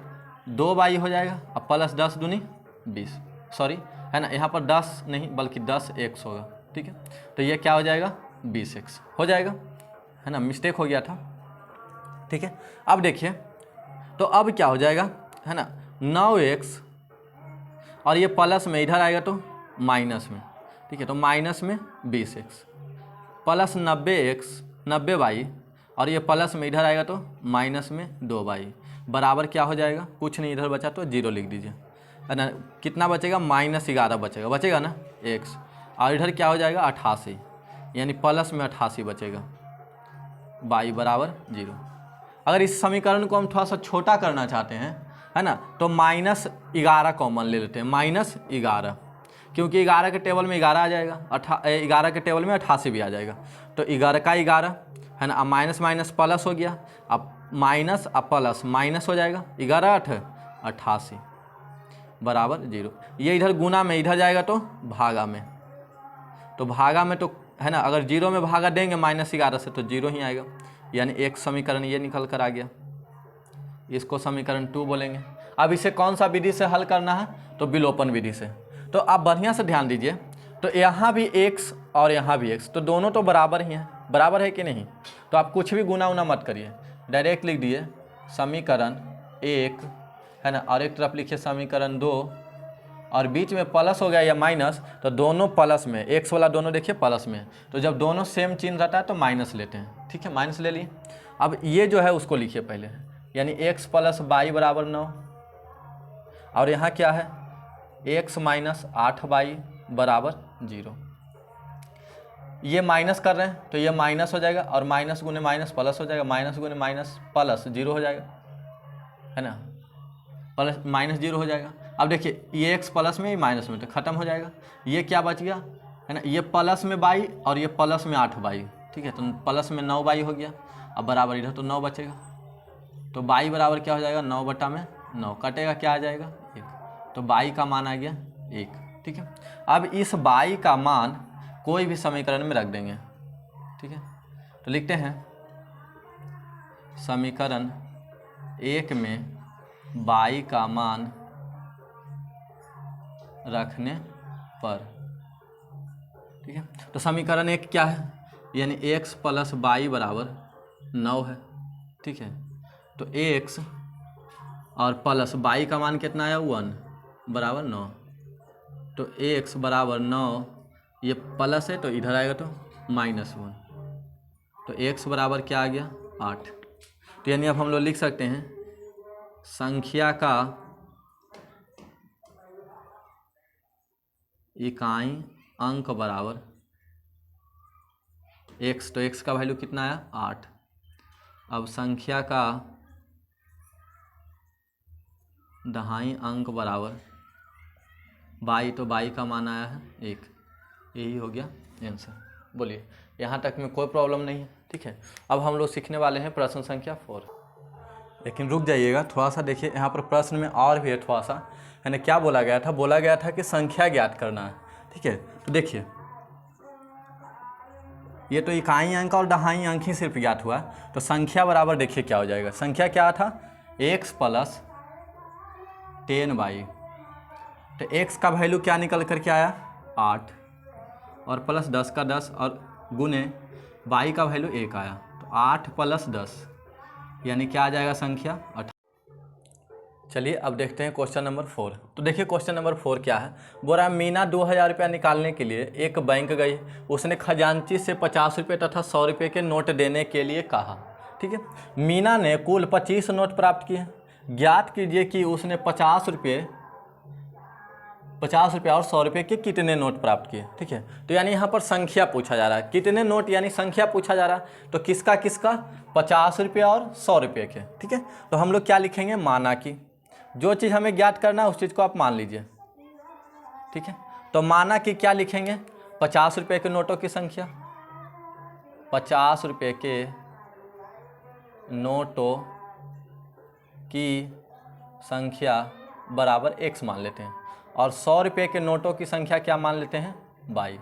2y हो जाएगा, अब प्लस 10 दूनी 20, सॉरी, है ना, यहाँ पर 10 नहीं बल्कि 10x होगा। ठीक है, तो ये क्या हो जाएगा, 20x हो जाएगा, है ना, मिस्टेक हो गया था। ठीक है, अब देखिए तो अब क्या हो जाएगा, है ना, 9x और ये प्लस में इधर आएगा तो माइनस में। ठीक है, तो माइनस में 20x प्लस 90y और ये प्लस में इधर आएगा तो माइनस में 2y बराबर क्या हो जाएगा, कुछ नहीं इधर बचा तो 0 लिख दीजिए, है ना। कितना बचेगा, -11 बचेगा ना x, और इधर क्या हो जाएगा 88, यानी प्लस में 88 बचेगा, y बराबर 0। अगर इस समीकरण को हम थोड़ा सा छोटा करना चाहते हैं, है ना, तो -11 कॉमन ले लेते हैं, -11, क्योंकि 11 के टेबल में 11 आ जाएगा, 11 के टेबल में 88 भी आ जाएगा, तो 11 का 11, है ना। अब माइनस माइनस प्लस हो गया, अब माइनस अब प्लस माइनस हो जाएगा, 11 8 88 बराबर 0। ये इधर गुना में, इधर जाएगा तो भागा में, तो भागा में तो है ना, अगर 0 में भागा देंगे -11 से तो 0 ही आएगा, यानी एक समीकरण ये निकल कर आ गया। इसको समीकरण 2 बोलेंगे। अब इसे कौन सा विधि से हल करना है, तो विलोपन विधि से। तो आप बढ़िया से ध्यान दीजिए, तो यहाँ भी x और यहाँ भी x, तो दोनों तो बराबर ही हैं, बराबर है कि नहीं। तो आप कुछ भी गुना उना मत करिए, डायरेक्ट लिख दिए समीकरण 1, है ना, और एक तरफ लिखिए समीकरण 2, और बीच में प्लस हो गया या माइनस, तो दोनों प्लस में, x वाला दोनों देखिए प्लस में, तो जब दोनों सेम चिन्ह रहता है तो माइनस लेते हैं, ठीक है, माइनस ले लिए। अब ये जो है उसको लिखिए पहले, यानी x + y बराबर 9, और यहाँ क्या है x - 8y बराबर 0। ये माइनस कर रहे हैं तो ये माइनस हो जाएगा, और माइनस गुने माइनस प्लस हो जाएगा, माइनस गुने माइनस प्लस 0 हो जाएगा, है ना, प्लस -0 हो जाएगा। अब देखिए ये x प्लस में, ये माइनस में, तो ख़त्म हो जाएगा। ये क्या बच गया, है ना, ये प्लस में y और ये प्लस में 8y, ठीक है, तो प्लस में 9y हो गया। अब बराबर इधर तो 9 बचेगा, तो y बराबर क्या हो जाएगा, 9/9, कटेगा क्या आ जाएगा 1, तो y का मान आ गया 1, ठीक है। अब इस y का मान कोई भी समीकरण में रख देंगे, ठीक है। तो लिखते हैं समीकरण 1 में y का मान रखने पर, ठीक है। तो समीकरण 1 क्या है, यानी x + y बराबर 9 है, ठीक है। तो x और प्लस y का मान कितना आया 1 बराबर 9, तो x बराबर 9, ये प्लस है तो इधर आएगा तो -1, तो x बराबर क्या आ गया 8। तो यानी अब हम लोग लिख सकते हैं संख्या का इकाई अंक बराबर x, तो x का वैल्यू कितना आया 8। अब संख्या का दहाई अंक बराबर y, तो y का मान आया है 1। यही हो गया आंसर। बोलिए यहाँ तक में कोई प्रॉब्लम नहीं है, ठीक है। अब हम लोग सीखने वाले हैं प्रश्न संख्या 4, लेकिन रुक जाइएगा थोड़ा सा, देखिए यहाँ पर प्रश्न में और भी है थोड़ा सा, है ना। क्या बोला गया था, बोला गया था कि संख्या ज्ञात करना है, ठीक है। तो देखिए ये तो इकाई अंक और दहाई अंक ही सिर्फ ज्ञात हुआ, तो संख्या बराबर देखिए क्या हो जाएगा। संख्या क्या था, x + 10y, तो x का वैल्यू क्या निकल कर के आया 8, और प्लस 10 का 10, और गुने y का वैल्यू 1 आया, तो 8 + 10 यानी क्या आ जाएगा संख्या 18। चलिए अब देखते हैं क्वेश्चन नंबर 4। तो देखिए क्वेश्चन नंबर 4 क्या है, बोल रहा है मीना 2000 रुपया निकालने के लिए एक बैंक गई, उसने खजांची से 50 रुपये तथा 100 रुपये के नोट देने के लिए कहा, ठीक है। मीना ने कुल 25 नोट प्राप्त किए, ज्ञात कीजिए कि उसने 50 रुपये और 100 रुपये के कितने नोट प्राप्त किए, ठीक है। तो यानी यहाँ पर संख्या पूछा जा रहा है, कितने नोट यानी संख्या पूछा जा रहा है, तो किसका किसका 50 रुपये और 100 रुपये के, ठीक है। तो हम लोग क्या लिखेंगे, माना कि जो चीज़ हमें ज्ञात करना है उस चीज़ को आप मान लीजिए, ठीक है। तो माना कि क्या लिखेंगे, 50 रुपये के नोटों की संख्या, 50 रुपये के नोटों की संख्या बराबर x मान लेते हैं, और 100 रुपये के नोटों की संख्या क्या मान लेते हैं y।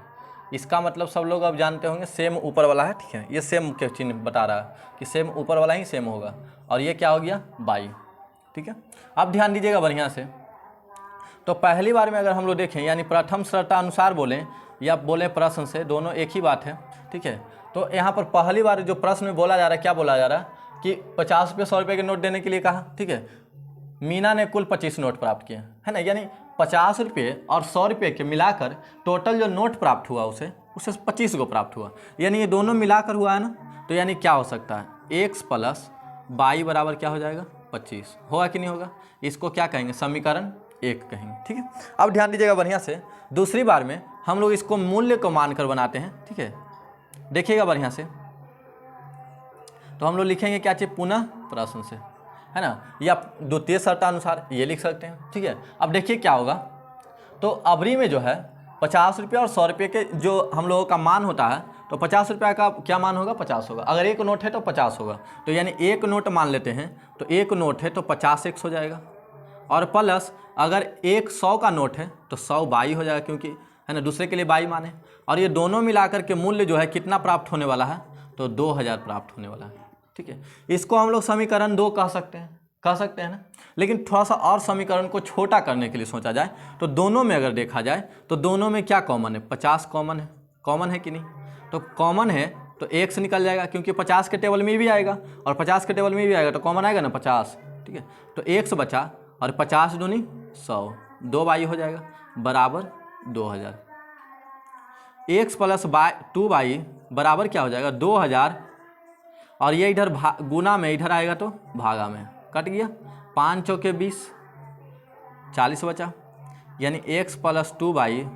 इसका मतलब सब लोग अब जानते होंगे सेम ऊपर वाला है, ठीक है, ये सेम के चिन्ह बता रहा है कि सेम ऊपर वाला ही सेम होगा, और ये क्या हो गया y, ठीक है। अब ध्यान दीजिएगा बढ़िया से। तो पहली बार में अगर हम लोग देखें, यानी प्रथम श्रृता अनुसार बोलें या बोलें प्रश्न से, दोनों एक ही बात है, ठीक है। तो यहाँ पर पहली बार जो प्रश्न में बोला जा रहा है, क्या बोला जा रहा है कि 50 रुपये 100 रुपये के नोट देने के लिए कहा, ठीक है। मीना ने कुल 25 नोट प्राप्त किए, है ना, यानी 50 रुपये और 100 रुपये के मिलाकर टोटल जो नोट प्राप्त हुआ उसे 25 को प्राप्त हुआ, यानी ये दोनों मिलाकर हुआ है ना। तो यानी क्या हो सकता है, x + y बराबर क्या हो जाएगा 25, होगा कि नहीं होगा। इसको क्या कहेंगे, समीकरण 1 कहेंगे, ठीक है। अब ध्यान दीजिएगा बढ़िया से, दूसरी बार में हम लोग इसको मूल्य को मानकर बनाते हैं, ठीक है। देखिएगा बढ़िया से, तो हम लोग लिखेंगे क्या चाहिए, पुनः प्रश्न से, है ना, या द्वितीय शर्तानुसार ये लिख सकते हैं, ठीक है। अब देखिए क्या होगा, तो अबरी में जो है 50 रुपये और 100 रुपये के जो हम लोगों का मान होता है तो 50 रुपये का क्या मान होगा, 50 होगा। अगर एक नोट है तो 50 होगा, तो यानी एक नोट मान लेते हैं, तो एक नोट है तो 50 एक्स हो जाएगा। और प्लस अगर एक 100 का नोट है तो 100 बाई हो जाएगा, क्योंकि है ना दूसरे के लिए बाई माने। और ये दोनों मिलाकर के मूल्य जो है कितना प्राप्त होने वाला है, तो 2000 प्राप्त होने वाला है। ठीक है, इसको हम लोग समीकरण 2 कह सकते हैं ना। लेकिन थोड़ा सा और समीकरण को छोटा करने के लिए सोचा जाए तो दोनों में अगर देखा जाए तो दोनों में क्या कॉमन है, 50 कॉमन है कि नहीं। तो कॉमन है तो एक्स निकल जाएगा, क्योंकि 50 के टेबल में भी आएगा और 50 के टेबल में भी आएगा, तो कॉमन आएगा ना 50। ठीक है, तो एक्स बचा और 50 दूनी 100, 2 बाई हो जाएगा बराबर 2000। एक्स प्लस 2 बाई बराबर क्या हो जाएगा 2000, और ये इधर गुना में इधर आएगा तो भागा में, कट गया। 5 चौके 20, 40 बचा, यानी एक्स प्लस 2 बाई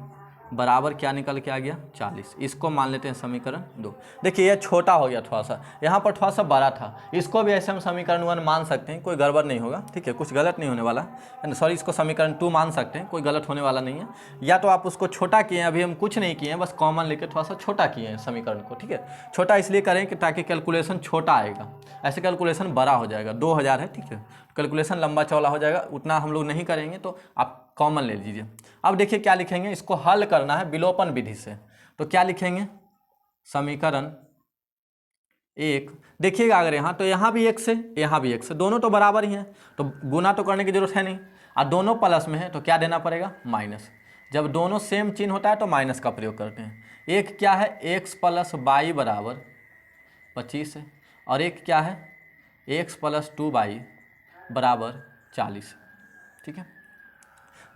बराबर क्या निकल के आ गया 40। इसको मान लेते हैं समीकरण 2। देखिए ये छोटा हो गया थोड़ा सा, यहाँ पर थोड़ा सा बड़ा था, इसको भी ऐसे हम समीकरण 1 मान सकते हैं, कोई गड़बड़ नहीं होगा। ठीक है, कुछ गलत नहीं होने वाला है, सॉरी इसको समीकरण 2 मान सकते हैं, कोई गलत होने वाला नहीं है। या तो आप उसको छोटा किए हैं, अभी हम कुछ नहीं किए हैं, बस कॉमन लेके थोड़ा सा छोटा किए हैं समीकरण को। ठीक है, छोटा इसलिए करें कि ताकि कैलकुलेशन छोटा आएगा, ऐसे कैलकुलेशन बड़ा हो जाएगा। 2000 है, ठीक है, कैलकुलेशन लंबा चौड़ा हो जाएगा, उतना हम लोग नहीं करेंगे, तो आप कॉमन ले लीजिए। अब देखिए क्या लिखेंगे, इसको हल करना है विलोपन विधि से, तो क्या लिखेंगे समीकरण 1। देखिएगा अगर यहाँ तो यहाँ भी x है, यहाँ भी x है, दोनों तो बराबर ही हैं, तो गुना तो करने की जरूरत है नहीं, और दोनों प्लस में है तो क्या देना पड़ेगा माइनस। जब दोनों सेम चिन्ह होता है तो माइनस का प्रयोग करते हैं। एक क्या है x प्लस बाई बराबर 25 है, और एक क्या है x प्लस 2 बाई बराबर 40। ठीक है,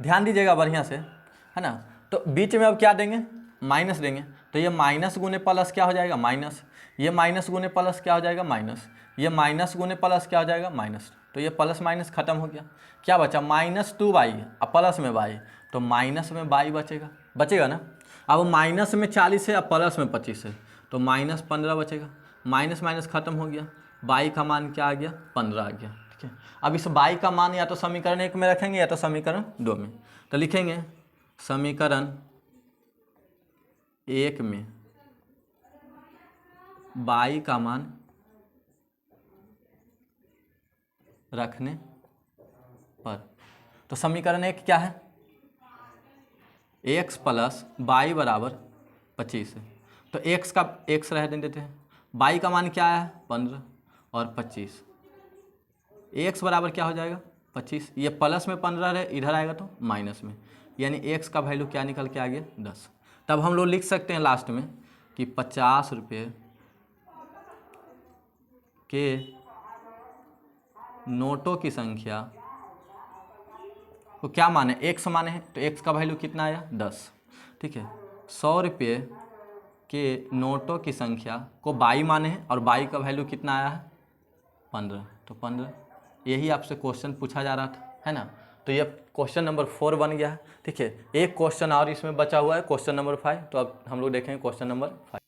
ध्यान दीजिएगा बढ़िया से, है ना। तो बीच में अब क्या देंगे, माइनस देंगे, तो ये माइनस गुने प्लस क्या हो जाएगा माइनस, ये माइनस गुने प्लस क्या हो जाएगा माइनस, ये माइनस गुने प्लस क्या हो जाएगा माइनस, तो ये प्लस माइनस खत्म हो गया। क्या बचा -2 बाई और प्लस में बाई, तो माइनस में बाई बचेगा ना। अब माइनस में 40 है और प्लस में 25 है, तो -15 बचेगा, माइनस माइनस खत्म हो गया, बाई का मान क्या आ गया 15 आ गया। ठीक है, अब इस बाई का मान या तो समीकरण 1 में रखेंगे या तो समीकरण 2 में, तो लिखेंगे समीकरण 1 में बाई का मान रखने पर, तो समीकरण 1 क्या है, x प्लस बाई बराबर 25 है, तो x का x रह देते हैं, बाई का मान क्या है 15 और 25, x बराबर क्या हो जाएगा 25, ये प्लस में 15 है, इधर आएगा तो माइनस में, यानी x का वैल्यू क्या निकल के आ गया 10। तब हम लोग लिख सकते हैं लास्ट में कि 50 रुपये के नोटों की संख्या को क्या माने, x माने हैं, तो x का वैल्यू कितना आया 10। ठीक है, 100 रुपये के नोटों की संख्या को बाई माने हैं, और बाई का वैल्यू कितना आया है 15, तो 15, यही आपसे क्वेश्चन पूछा जा रहा था, है ना। तो ये क्वेश्चन नंबर 4 बन गया है। ठीक है, एक क्वेश्चन और इसमें बचा हुआ है, क्वेश्चन नंबर 5, तो अब हम लोग देखेंगे क्वेश्चन नंबर 5।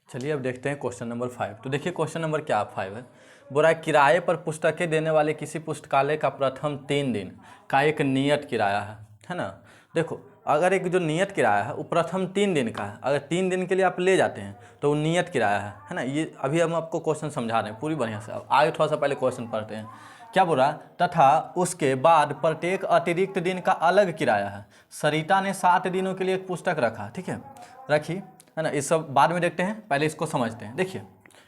चलिए अब देखते हैं क्वेश्चन नंबर 5। तो देखिए क्वेश्चन नंबर क्या 5 है, बोला किराए पर पुस्तकें देने वाले किसी पुस्तकालय का प्रथम 3 दिन का एक नियत किराया है ना। देखो अगर एक जो नियत किराया है वो प्रथम 3 दिन का है, अगर 3 दिन के लिए आप ले जाते हैं तो वो नियत किराया है ना। ये अभी हम आपको क्वेश्चन समझा रहे हैं पूरी बढ़िया से, अब आगे थोड़ा सा पहले क्वेश्चन पढ़ते हैं। क्या बोला, तथा उसके बाद प्रत्येक अतिरिक्त दिन का अलग किराया है। सरिता ने 7 दिनों के लिए एक पुस्तक रखा, ठीक है, रखी, है ना। इस सब बाद में देखते हैं, पहले इसको समझते हैं। देखिए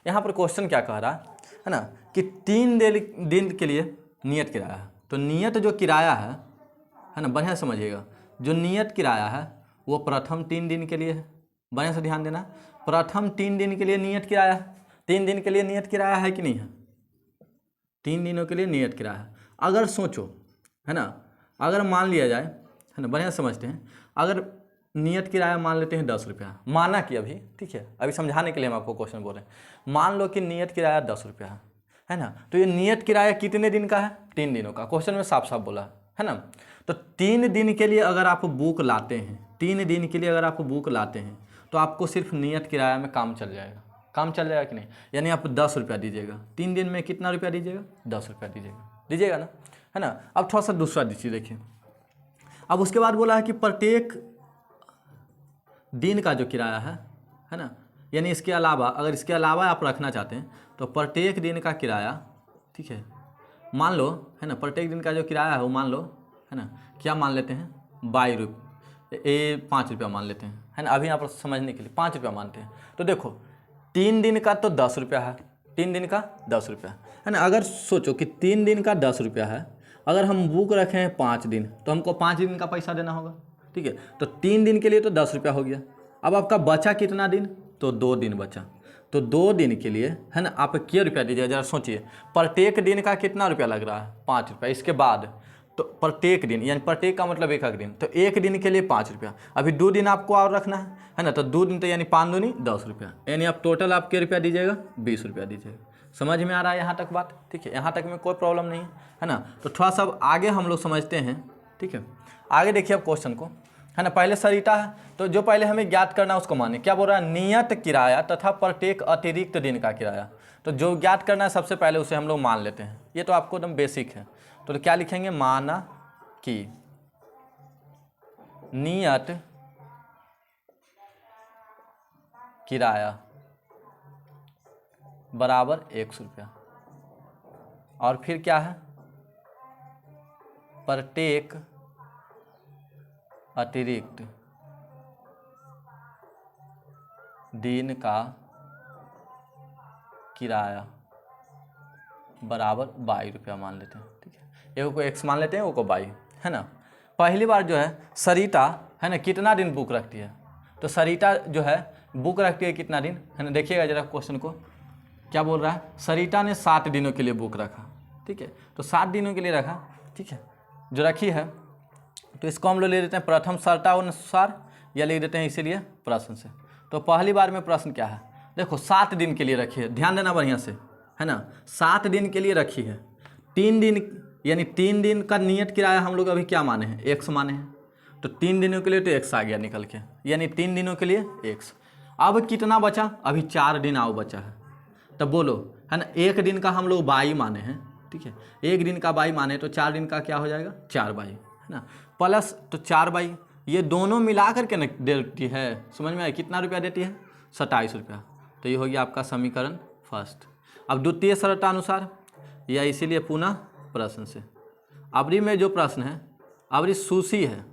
यहाँ पर क्वेश्चन क्या कह रहा है ना, कि 3 दिन के लिए नियत किराया है। तो नियत जो किराया है ना, बढ़िया समझिएगा, जो नियत किराया है वो प्रथम 3 दिन के लिए है। बढ़िया से ध्यान देना, प्रथम 3 दिन के लिए नियत किराया है। 3 दिन के लिए नियत किराया है कि नहीं है, 3 दिनों के लिए नियत किराया है। अगर सोचो, है ना, अगर मान लिया जाए, है ना, बढ़िया समझते हैं, अगर नियत किराया मान लेते हैं 10 रुपया, माना कि अभी, ठीक है, अभी समझाने के लिए हम आपको क्वेश्चन बोल रहे हैं। मान लो कि नियत किराया 10 रुपया है ना। तो ये नियत किराया कितने दिन का है, 3 दिनों का, क्वेश्चन में साफ साफ बोला है ना। तो 3 दिन के लिए अगर आप बुक लाते हैं, 3 दिन के लिए अगर आप बुक लाते हैं तो आपको सिर्फ नियत किराया में काम चल जाएगा, काम चल जाएगा कि नहीं, यानी आप 10 रुपया दीजिएगा। 3 दिन में कितना रुपया दीजिएगा, 10 रुपया दीजिएगा ना, है ना। अब थोड़ा सा दूसरा चीज़ देखिए, अब उसके बाद बोला है कि प्रत्येक दिन का जो किराया है ना, यानी इसके अलावा, अगर इसके अलावा आप रखना चाहते हैं तो प्रत्येक दिन का किराया, ठीक है, मान लो, है ना, प्रत्येक दिन का जो किराया है वो मान लो, है ना, क्या मान लेते हैं, 5 रुपया मान लेते हैं, है ना। अभी यहाँ पर समझने के लिए 5 रुपया मानते हैं। तो देखो 3 दिन का तो 10 रुपया है, 3 दिन का 10 रुपया है ना। अगर सोचो कि 3 दिन का 10 रुपया है, अगर हम बुक रखे हैं 5 दिन तो हमको 5 दिन का पैसा देना होगा, ठीक है। तो 3 दिन के लिए तो 10 रुपया हो गया। अब आपका बचा कितना दिन, तो 2 दिन बचा। तो 2 दिन के लिए, है ना, आप क्या रुपया दीजिए, जरा सोचिए, प्रत्येक दिन का कितना रुपया लग रहा है, 5 रुपया। इसके बाद तो प्रत्येक दिन, यानी प्रत्येक का मतलब एक दिन, तो एक दिन के लिए 5 रुपया। अभी 2 दिन आपको और रखना है ना, तो 2 दिन तो यानी 5 दूनी 10 रुपया, यानी आप टोटल आप क्या रुपया दीजिएगा, 20 रुपया दीजिएगा। समझ में आ रहा है यहाँ तक बात, ठीक है, यहाँ तक में कोई प्रॉब्लम नहीं है ना। तो थोड़ा सा अब आगे हम लोग समझते हैं, ठीक है। आगे देखिए अब क्वेश्चन को, है ना। पहले सरिता है, तो जो पहले हमें ज्ञात करना है उसको माने, क्या बोल रहा है, नियत किराया तथा प्रत्येक अतिरिक्त दिन का किराया। तो जो ज्ञात करना है सबसे पहले उसे हम लोग मान लेते हैं, ये तो आपको एकदम बेसिक है। तो क्या लिखेंगे, माना कि नियत किराया बराबर 100 रुपया, और फिर क्या है, प्रत्येक अतिरिक्त दिन का किराया बराबर 22 रुपया मान लेते हैं, ठीक है। एक को x मान लेते हैं, वो को y, है ना। पहली बार जो है सरिता, है ना, कितना दिन बुक रखती है, तो सरिता जो है बुक रखती है कितना दिन, है ना। देखिएगा जरा क्वेश्चन को, क्या बोल रहा है, सरिता ने 7 दिनों के लिए बुक रखा, ठीक है। तो 7 दिनों के लिए रखा, ठीक है, जो रखी है, तो इसको हम लोग ले देते हैं प्रथम शर्ता अनुसार, या लिख देते हैं इसीलिए प्रश्न से। तो पहली बार में प्रश्न क्या है, देखो 7 दिन के लिए रखी है, ध्यान देना बढ़िया से, है ना। 7 दिन के लिए रखी है, 3 दिन, यानी 3 दिन का नियत किराया हम लोग अभी क्या माने हैं, x माने हैं। तो 3 दिनों के लिए तो x आ गया निकल के, यानी 3 दिनों के लिए x। अब कितना बचा, अभी 4 दिन आओ बचा है, तब बोलो, है ना। 1 दिन का हम लोग बाई माने हैं, ठीक है, 1 दिन का बाई माने, तो 4 दिन का क्या हो जाएगा, 4 बाई, है ना, प्लस तो 4 बाई, ये दोनों मिला करके न देती है, समझ में आया, कितना रुपया देती है, 27 रुपया। तो ये हो गया आपका समीकरण फर्स्ट। अब द्वितीय शर्तानुसार, या इसीलिए पुनः प्रश्न से, अबरी में जो प्रश्न है, अबरी सुशी है,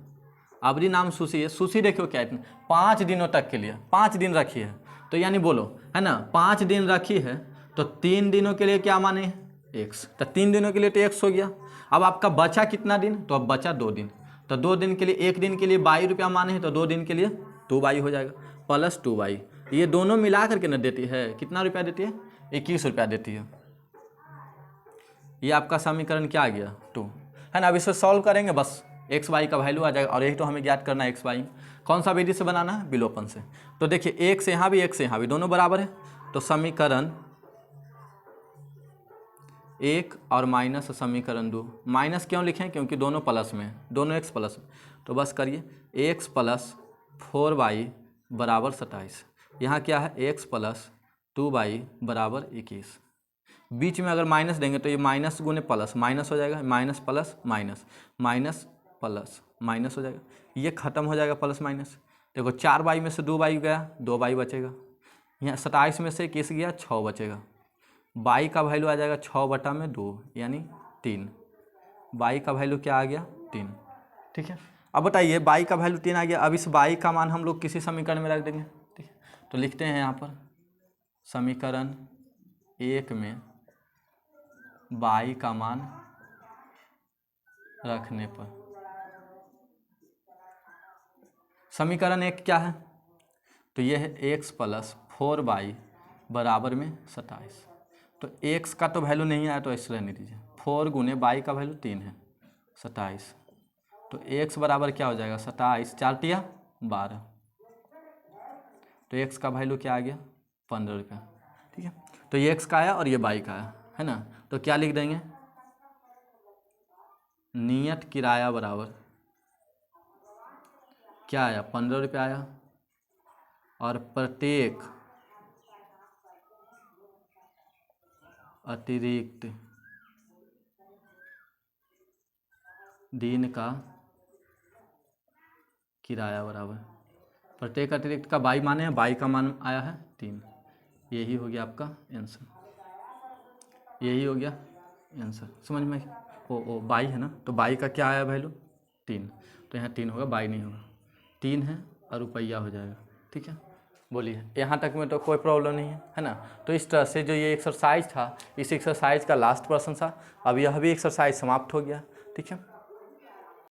अबरी नाम सुशी है। सुशी देखो क्या है, 5 दिनों तक के लिए 5 दिन रखी है, तो यानी बोलो, है ना, 5 दिन रखी है, तो 3 दिनों के लिए क्या माने, x, तो 3 दिनों के लिए तो x हो गया। अब आपका बचा कितना दिन, तो अब बचा 2 दिन, तो 2 दिन के लिए, 1 दिन के लिए 22 रुपया माने हैं, तो 2 दिन के लिए 2 हो जाएगा, प्लस 2, ये दोनों मिला करके न देती है, कितना रुपया देती है, 21 रुपया देती है। ये आपका समीकरण क्या आ गया, 2, है ना। अब इसे सॉल्व करेंगे, बस एक्स वाई का वैल्यू आ जाएगा, और यही तो हमें ज्ञात करना है एक्स वाई। कौन सा विधि से बनाना है, विलोपन से। तो देखिए एक से यहाँ भी, एक से यहाँ भी, दोनों बराबर है, तो समीकरण 1 और माइनस समीकरण 2। माइनस क्यों लिखें, क्योंकि दोनों प्लस में, दोनों एक्स प्लस में, तो बस करिए, एक्स प्लस 4y बराबर 27। यहाँ क्या है, एक्स प्लस 2y बराबर 21। बीच में अगर माइनस देंगे तो ये माइनस गुने प्लस, माइनस हो जाएगा, minus plus minus, minus plus minus हो जाएगा, ये खत्म हो जाएगा प्लस माइनस। देखो 4y में से 2y गया, 2y बचेगा, यहाँ 27 में से 21 गया, 6 बचेगा। y का वैल्यू आ जाएगा 6/2, यानी 3। y का वैल्यू क्या आ गया, 3, ठीक है। अब बताइए y का वैल्यू 3 आ गया, अब इस y का मान हम लोग किसी समीकरण में रख देंगे, ठीक है। तो लिखते हैं यहाँ पर समीकरण 1 में y का मान रखने पर, समीकरण 1 क्या है, तो यह है x प्लस 4y बराबर में 27। तो x का तो वैल्यू नहीं आया, तो ऐसे रहने दीजिए, 4 गुने y का वैल्यू 3 है, 27, तो x बराबर क्या हो जाएगा, 27, 4 तिया 12, तो x का वैल्यू क्या आ गया, 15 रुपया, ठीक है। तो ये x का आया और ये y का आया, है ना। तो क्या लिख देंगे, नियत किराया बराबर क्या आया, 15 रुपया आया, और प्रत्येक अतिरिक्त दिन का किराया बराबर, प्रत्येक अतिरिक्त का बाई माने हैं, बाई का मान आया है 3। यही हो गया आपका आंसर, यही हो गया आंसर। समझ में? ओ बाई है ना, तो बाई का क्या आया वैल्यू? 3। तो यहाँ 3 होगा, बाई नहीं होगा। 3 है और रुपया हो जाएगा। ठीक है, बोलिए यहाँ तक में तो कोई प्रॉब्लम नहीं है ना। तो इस तरह से जो ये एक्सरसाइज था, इस एक्सरसाइज का लास्ट प्रश्न था। अब यह भी एक्सरसाइज समाप्त हो गया। ठीक है।